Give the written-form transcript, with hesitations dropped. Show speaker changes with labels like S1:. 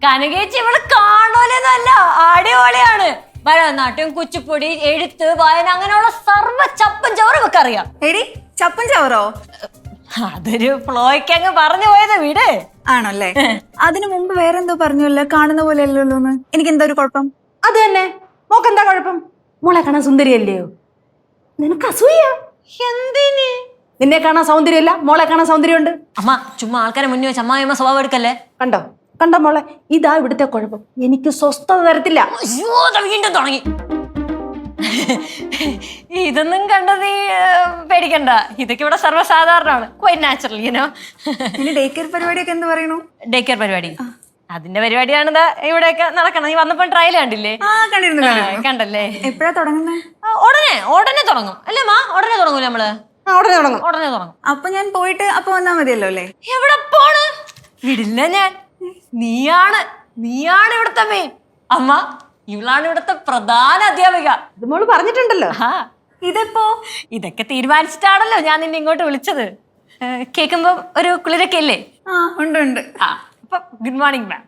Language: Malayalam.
S1: കനകേച്ചി ഇവള് കാണൂലെന്നല്ല, അടിപൊളിയാണ്. ഭരതനാട്യം, കുച്ചിപ്പുടി, എഴുത്ത്, വായന, അങ്ങനെയുള്ള സർവ്വ ചപ്പും ചവറും ഒക്കെ അറിയാം.
S2: എടി ചപ്പൻ ചവറോ?
S1: അതൊരു ഫ്ലോയ്ക്ക് അങ്ങ് പറഞ്ഞു പോയത് വീട്
S2: ആണല്ലേ. അതിനു മുമ്പ് വേറെന്തോ പറഞ്ഞല്ലോ, കാണുന്ന പോലെ അല്ലല്ലോ. എനിക്ക് എന്താ ഒരു കുഴപ്പം?
S3: അത് തന്നെ. മോക്കെന്താ കുഴപ്പം? മോളെ കാണാൻ സുന്ദരിയല്ലയോ? നിനക്ക് അസൂയ
S1: എന്തിന്?
S3: നിന്നെ കാണാൻ സൗന്ദര്യമില്ല, മോളെ കാണാൻ സൗന്ദര്യമുണ്ട്.
S1: അമ്മ ചുമ്മാ ആൾക്കാരെ മുന്നിൽ വെച്ച് അമ്മായിയമ്മ സ്വഭാവം എടുക്കല്ലേ.
S3: കണ്ടോ കണ്ടോ മോളെ, ഇതാ ഇവിടുത്തെ കുഴപ്പം. എനിക്ക് സ്വസ്ഥത തരത്തില്ല.
S1: അയ്യോ, വീണ്ടും തുടങ്ങി. ഇതൊന്നും കണ്ടത് പേടിക്കണ്ട, ഇതൊക്കെ ഇവിടെ സർവ്വസാധാരണമാണ്. Quite natural, you know.
S2: ഇനി ഡേ കെയർ പരിപാടിയൊക്കെ എന്ത് പറയണു?
S1: ഡേ കെയർ പരിപാടി, അതിന്റെ പരിപാടിയാണ് ഇവിടെയൊക്കെ നടക്കണം. നീ വന്നപ്പോൾ ട്രയൽ കണ്ടില്ലേ? കണ്ടല്ലേ?
S2: എപ്പോഴാ തുടങ്ങുന്നത്?
S1: ഉടനെ തുടങ്ങും അല്ലേ മാ? ഉടനെ തുടങ്ങൂല നമ്മള്?
S3: ഉടനെ തുടങ്ങും.
S1: ഉടനെ തുടങ്ങും.
S2: അപ്പൊ ഞാൻ പോയിട്ട് അപ്പൊ വന്നാ മതിയല്ലോ അല്ലേ?
S1: എവിടെ പോണ്? വിടില്ല ഞാൻ. നീയാണ് ഇവിടുത്തെ മെയിൻ. അമ്മ, ഇവളാണ് ഇവിടുത്തെ പ്രധാന അധ്യാപിക.
S3: ഇത് മോള് പറഞ്ഞിട്ടുണ്ടല്ലോ.
S2: ഇതെപ്പോ?
S1: ഇതൊക്കെ തീരുമാനിച്ചിട്ടാണല്ലോ ഞാൻ നിന്നെ ഇങ്ങോട്ട് വിളിച്ചത്. കേൾക്കുമ്പോ ഒരു കുളിരൊക്കെ ഇല്ലേ?
S2: ഉണ്ട്.
S1: അപ്പൊ ഗുഡ് മോർണിംഗ് മാം.